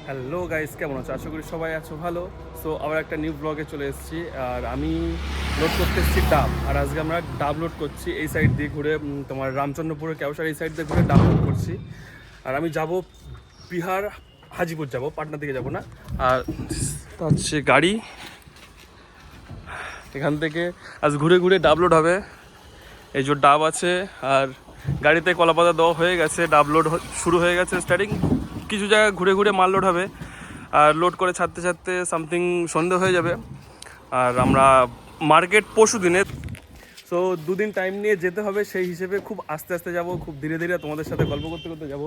Hello guys, কেমন আছো? আশা করি সবাই আছো ভালো। সো আবার একটা নিউ ব্লগে চলে এসেছি। আর আমি লোড করতে এসেছি ডাব। আর আজকে আমরা ডাব লোড করছি এই সাইড দিয়ে ঘুরে, তোমার রামচন্দ্রপুরের কেওসার এই সাইড দিয়ে ঘুরে ডাব লোড করছি। আর আমি যাব বিহার, হাজিপুর যাব, পাটনা থেকে যাব না। আর হচ্ছে গাড়ি এখান থেকে আজ ঘুরে ঘুরে ডাব লোড হবে। এই যে ডাব আছে, আর গাড়িতে কলাপাতা দেওয়া হয়ে গেছে, ডাব লোড শুরু হয়ে গেছে স্টার্টিং। কিছু জায়গায় ঘুরে ঘুরে মাল লোড হবে, আর লোড করে ছাড়তে ছাড়তে সামথিং সন্ধে হয়ে যাবে। আর আমরা মার্কেট পরশু দিনে, সো দুদিন টাইম নিয়ে যেতে হবে। সেই হিসেবে খুব আস্তে আস্তে যাব, খুব ধীরে ধীরে তোমাদের সাথে গল্প করতে করতে যাব।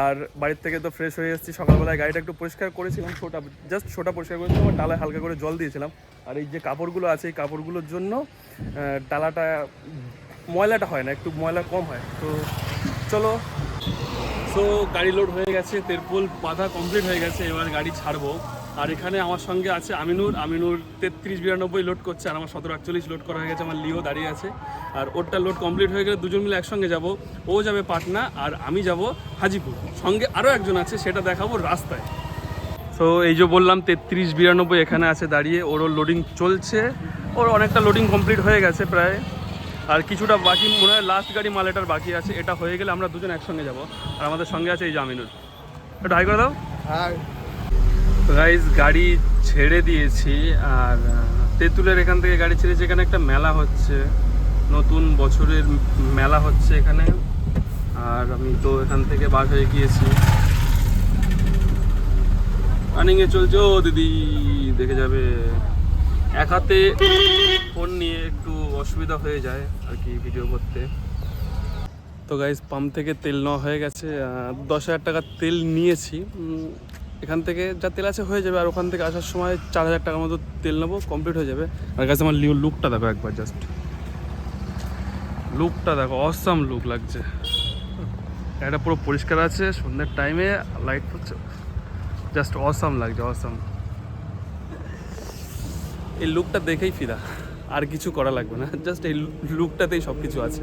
আর বাড়ির থেকে তো ফ্রেশ হয়ে এসেছি, সকালবেলায় গাড়িটা একটু পরিষ্কার করেছিলাম, ছোটা পরিষ্কার করেছিলাম, আর ডালায় হালকা করে জল দিয়েছিলাম। আর এই যে কাপড়গুলো আছে, এই কাপড়গুলোর জন্য ডালাটা ময়লাটা হয় না, একটু ময়লা কম হয়। তো চলো, সো গাড়ি লোড হয়ে গেছে, তেরপোল বাঁধা কমপ্লিট হয়ে গেছে, এবার গাড়ি ছাড়বো। আর এখানে আমার সঙ্গে আছে আমিনুর 3392 লোড করছে, আর আমার 1748 লোড করা হয়ে গেছে। আমার লিও দাঁড়িয়ে আছে, আর ওরটা লোড কমপ্লিট হয়ে গেলে দুজন মিলে একসঙ্গে যাব। ও যাবে পাটনা আর আমি যাব হাজিপুর। সঙ্গে আরও একজন আছে, সেটা দেখাবো রাস্তায়। সো এই যে বললাম 3392 এখানে আছে দাঁড়িয়ে, ওরও লোডিং চলছে। ওর অনেকটা লোডিং কমপ্লিট হয়ে গেছে প্রায়, আর কিছুটা বাকি মনে হয়, লাস্ট গাড়ি মাল এটার বাকি আছে। এটা হয়ে গেলে আমরা দুজন একসঙ্গে যাব। আর আমাদের সঙ্গে আছে এই যে আমিনুর। একটু হাই করে দাও। গাইজ গাড়ি ছেড়ে দিয়েছি, আর তেঁতুলের এখান থেকে গাড়ি ছেড়েছি। এখানে একটা মেলা হচ্ছে, নতুন বছরের মেলা হচ্ছে এখানে। আর আমি তো এখান থেকে বার হয়ে গিয়েছি, রানিংয়ে চলছে। ও দিদি দেখে যাবে, এক হাতে ফোন নিয়ে একটু অসুবিধা হয়ে যায় আর কি ভিডিও করতে। তো গাইজ পাম্প থেকে তেল নেওয়া হয়ে গেছে, 10,000 টাকার তেল নিয়েছি। এখান থেকে যা তেল আছে হয়ে যাবে, আর ওখান থেকে আসার সময় 4,000 টাকার মতো তেল নেবো, কমপ্লিট হয়ে যাবে। আর গাইজ আমার লুকটা দেখো একবার, জাস্ট লুকটা দেখো, অসাম লুক লাগছে। এটা পুরো পরিষ্কার আছে, সন্ধ্যের টাইমে লাইট পড়ছে, জাস্ট অসাম লাগছে, অসাম। এই লুকটা দেখেই ফিদা, আর কিছু করা লাগবে না, জাস্ট এই লুকটাতেই সব কিছু আছে।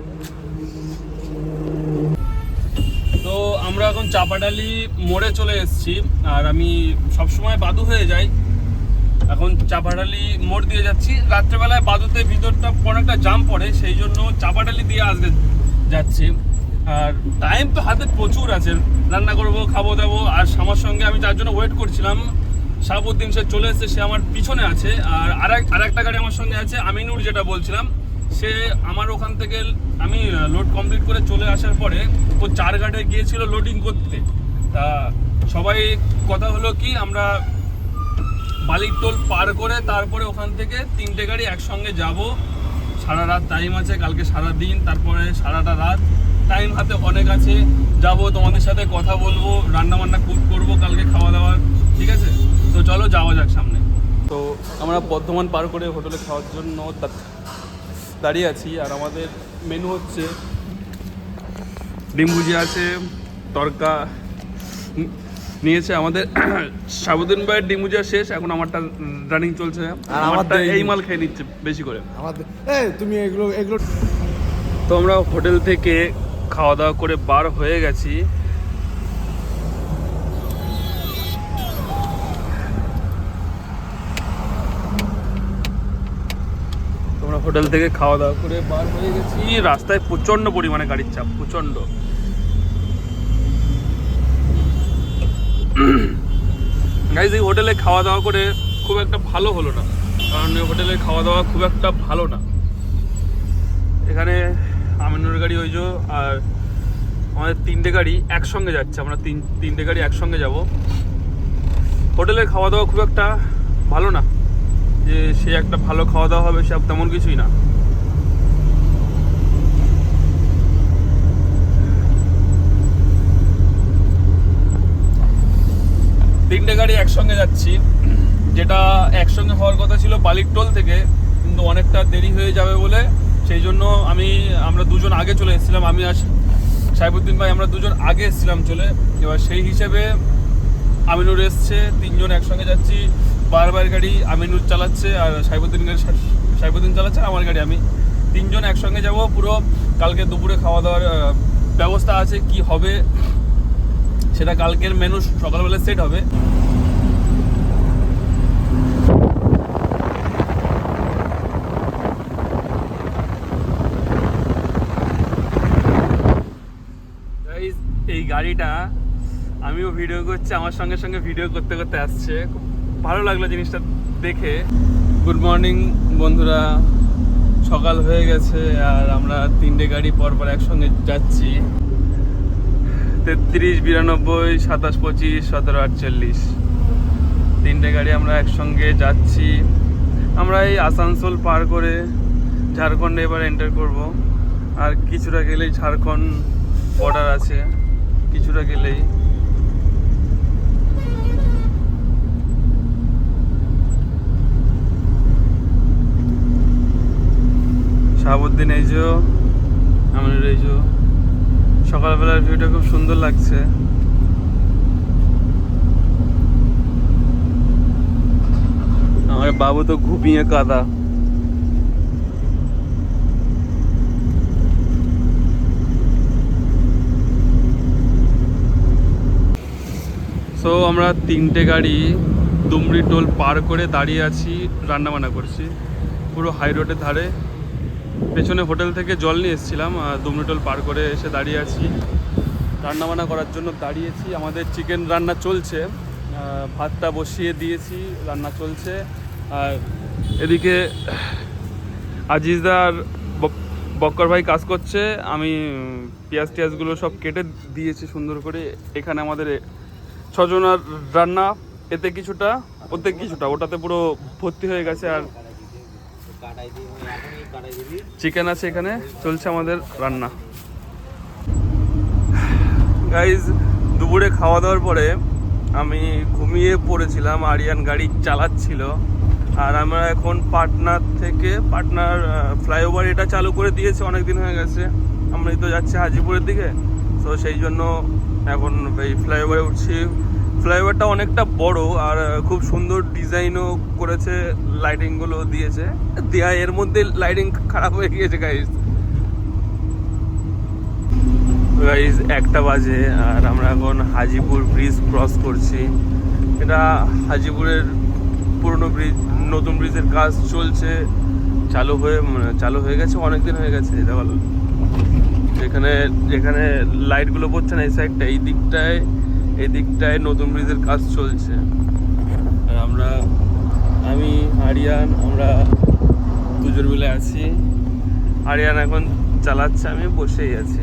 তো আমরা এখন চাপাডালি মোড়ে চলে এসেছি, আর আমি সবসময় বাদু হয়ে যাই, এখন চাপাডালি মোড় দিয়ে যাচ্ছি। রাত্রেবেলায় বাদুতে ভিতরটা অনেকটা জাম পড়ে, সেই জন্য চাপাডালি দিয়ে আজকে যাচ্ছি। আর টাইম তো হাতে প্রচুর আছে, রান্না করবো, খাবো দাবো। আর আমার সঙ্গে আমি তার জন্য ওয়েট করছিলাম, শাহাবুদ্দিন সে চলে এসেছে, সে আমার পিছনে আছে। আর একটা গাড়ি আমার সঙ্গে আছে, আমিনুর যেটা বলছিলাম, সে আমার ওখান থেকে আমি লোড কমপ্লিট করে চলে আসার পরে ও 4 ঘাটে গিয়েছিল লোডিং করতে। তা সবাই কথা হলো কি, আমরা বালির টোল পার করে তারপরে ওখান থেকে 3টে গাড়ি একসঙ্গে যাব। সারা রাত টাইম আছে, কালকে সারা দিন, তারপরে সারাটা রাত টাইম হাতে অনেক আছে। যাব, তোমাদের সাথে কথা বলবো, রান্নাবান্না করবো কালকে, খাওয়া দাওয়ার, ঠিক আছে? তো চলো যাওয়া যাক সামনে। তো আমরা বর্ধমান পার করে হোটেলে খাওয়ার জন্য দাঁড়িয়ে আছি। আর আমাদের মেনু হচ্ছে ডিম ভুজিয়া আছে, তরকা নিয়েছে আমাদের। শাহাবুদ্দিন ভাইয়ের ডিম ভুজিয়া শেষ, এখন আমারটা রানিং চলছে, আর আমারটা এই মাল খেয়ে নিচ্ছে বেশি করে। তুমি এগুলো তো আমরা হোটেল থেকে খাওয়া দাওয়া করে বার হয়ে গেছি। তোমরা হোটেল থেকে খাওয়া দাওয়া করে বার হয়ে গেছি। রাস্তায় প্রচন্ড পরিমাণে গাড়ির চাপ, প্রচন্ড। গাইজ এই হোটেলে খাওয়া দাওয়া করে খুব একটা ভালো হলো না, কারণ এই হোটেলে খাওয়া দাওয়া খুব একটা ভালো না। এখানে আমিনুর গাড়ি ওই যে, আর আমাদের 3টে গাড়ি একসঙ্গে যাচ্ছে, আমরা তিনটে গাড়ি একসঙ্গে যাব। হোটেলের খাওয়া দাওয়া খুব একটা ভালো না, যে সে একটা ভালো খাওয়া দাওয়া হবে সব তেমন কিছুই না। তিনটে গাড়ি একসঙ্গে যাচ্ছি, যেটা একসঙ্গে হওয়ার কথা ছিল বালির টোল থেকে, কিন্তু অনেকটা দেরি হয়ে যাবে বলে সেই জন্য আমরা দুজন আগে চলে এসেছিলাম। আমি আর শাহাবুদ্দিন ভাই আমরা দুজন আগে এসেছিলাম চলে। এবার সেই হিসেবে আমিনুর এসছে, 3জন একসঙ্গে যাচ্ছি। বারবার গাড়ি আমিনুর চালাচ্ছে, আর শাহাবুদ্দিন চালাচ্ছে, আমার গাড়ি আমি। 3জন একসঙ্গে যাব। পুরো কালকে দুপুরে খাওয়া দাওয়ার ব্যবস্থা আছে, কি হবে সেটা কালকের মেনু সকালবেলা সেট হবে। এই গাড়িটা আমিও ভিডিও করছি, আমার সঙ্গে সঙ্গে ভিডিও করতে করতে আসছে, খুব ভালো লাগলো জিনিসটা দেখে। গুড মর্নিং বন্ধুরা, সকাল হয়ে গেছে আর আমরা 3টে গাড়ি পর পর একসঙ্গে যাচ্ছি। 33, 92, 27, 25, 17, 48 3টে গাড়ি আমরা একসঙ্গে যাচ্ছি। আমরা এই আসানসোল পার করে ঝাড়খণ্ডে এবার এন্টার করব। আর কিছুটা গেলেই ঝাড়খণ্ড বর্ডার আছে, কিছুটা গেলেই। শাহাবুদ্দিন এই যে, আমিনুর এই যে। সকালবেলার ভিউটা খুব সুন্দর লাগছে। আমার বাবু তো ঘুমিয়ে কাদা। সো আমরা 3টে গাড়ি দুমড়ি টোল পার করে দাঁড়িয়ে আছি, রান্নাবান্না করছি পুরো হাই রোডের ধারে। পেছনে হোটেল থেকে জল নিয়ে এসেছিলাম, দুমড়ি টোল পার করে এসে দাঁড়িয়ে আছি, রান্নাবান্না করার জন্য দাঁড়িয়েছি। আমাদের চিকেন রান্না চলছে, ভাতটা বসিয়ে দিয়েছি, রান্না চলছে। আর এদিকে আজিজদার বক্কর ভাই কাজ করছে, আমি পেঁয়াজ টিয়াজগুলো সব কেটে দিয়েছি সুন্দর করে। এখানে আমাদের 6 জনের রান্না, এতে কিছুটা ওতে কিছুটা, ওটাতে পুরো ভর্তি হয়ে গেছে। আর চিকেন আছে, এখানে চলছে আমাদের রান্না। গাইজ, দুপুরে খাওয়া দাওয়ার পরে আমি ঘুমিয়ে পড়েছিলাম, আরিয়ান গাড়ি চালাচ্ছিল। আর আমরা এখন পাটনার ফ্লাইওভার এটা চালু করে দিয়েছে, অনেক দিন হয়ে গেছে। আমরাই তো যাচ্ছি হাজিপুরের দিকে, তো সেই জন্য এখন এই ফ্লাইওভারে উঠছি। ফ্লাইওভারটা অনেকটা বড় আর খুব সুন্দর ডিজাইনও করেছে, লাইটিংগুলো দিয়েছে। এর মধ্যে লাইটিং খারাপ হয়ে গিয়েছে গাইজ। 1টা বাজে আর আমরা এখন হাজিপুর ব্রিজ ক্রস করছি। এটা হাজিপুরের পুরনো ব্রিজ, নতুন ব্রিজের কাজ চলছে, চালু হয়ে গেছে, অনেকদিন হয়ে গেছে। দেখো যেখানে লাইটগুলো পড়ছে না, এই সাইডটা, এই দিকটায় নতুন ব্রিজের কাজ চলছে। আর আমি আরিয়ান, আমরা দুজন মিলে আছি। আরিয়ান এখন চালাচ্ছে, আমি বসেই আছি।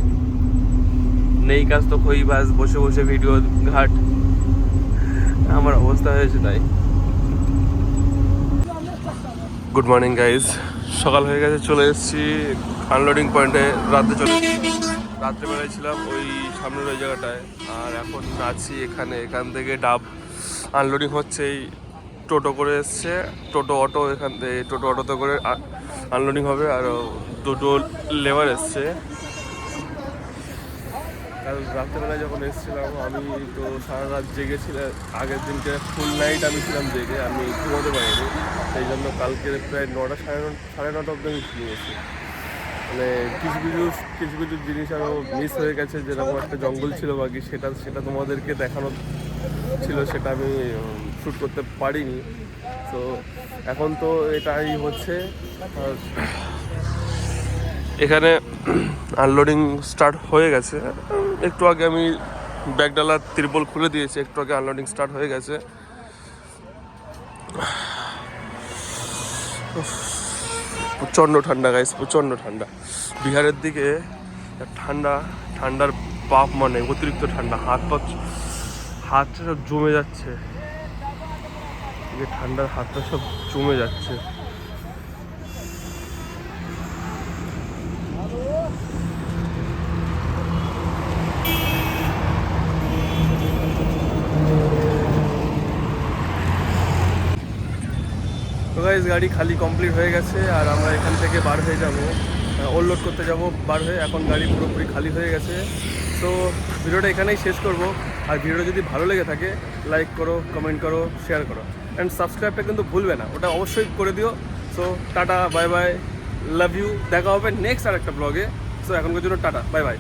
নেই কাজ তো কই বাস, বসে বসে ভিডিও ঘাট, আমার অবস্থা হয়েছে তাই। গুড মর্নিং গাইজ, সকাল হয়ে গেছে, চলে এসেছি আনলোডিং পয়েন্টে। রাত্রেবেলায় ছিলাম ওই সামনের ওই জায়গাটায়, আর এখন আছি এখান থেকে ডাব আনলোডিং হচ্ছে। এই টোটো করে এসছে, অটো, এখান থেকে অটোতে করে আনলোডিং হবে। আর 2টো লেবার এসছে। কাল রাত্রেবেলায় যখন এসেছিলাম আমি তো সারা রাত জেগেছিলাম, আগের দিনকে ফুল নাইট আমি ছিলাম জেগে, আমি ঘুমোতে পারিনি। সেই জন্য কালকে প্রায় 9টা, সাড়ে 9টা অব্দি আমি ঘুমিয়েছি। মানে কিছু কিছু জিনিস আরও মিস হয়ে গেছে, যেরকম একটা জঙ্গল ছিল বাকি, সেটা তোমাদেরকে দেখানো ছিল, সেটা আমি শ্যুট করতে পারিনি। তো এখন তো এটাই হচ্ছে। এখানে আনলোডিং স্টার্ট হয়ে গেছে, একটু আগে আমি ব্যাগডালার ত্রিপল খুলে দিয়েছি, একটু আগে আনলোডিং স্টার্ট হয়ে গেছে। প্রচণ্ড ঠান্ডা গাইস, প্রচণ্ড ঠান্ডা। বিহারের দিকে ঠান্ডার বাপ, মানে অতিরিক্ত ঠান্ডা, হাতটা সব জমে যাচ্ছে, ঠান্ডার হাতটা সব জমে যাচ্ছে। তো গাইস, গাড়ি খালি কমপ্লিট হয়ে গেছে আর আমরা এখান থেকে বার হয়ে যাব, ওভারলোড করতে যাব বার হয়ে। এখন গাড়ি পুরোপুরি খালি হয়ে গেছে। তো ভিডিওটা এখানেই শেষ করব। আর ভিডিওটা যদি ভালো লেগে থাকে, লাইক করো, কমেন্ট করো, শেয়ার করো, অ্যান্ড সাবস্ক্রাইবটা কিন্তু ভুলবে না, ওটা অবশ্যই করে দিও। So tata, bye bye, love you, দেখা হবে নেক্সট আর একটা ব্লগে। সো এখনকার জন্য টাটা, বাই বাই।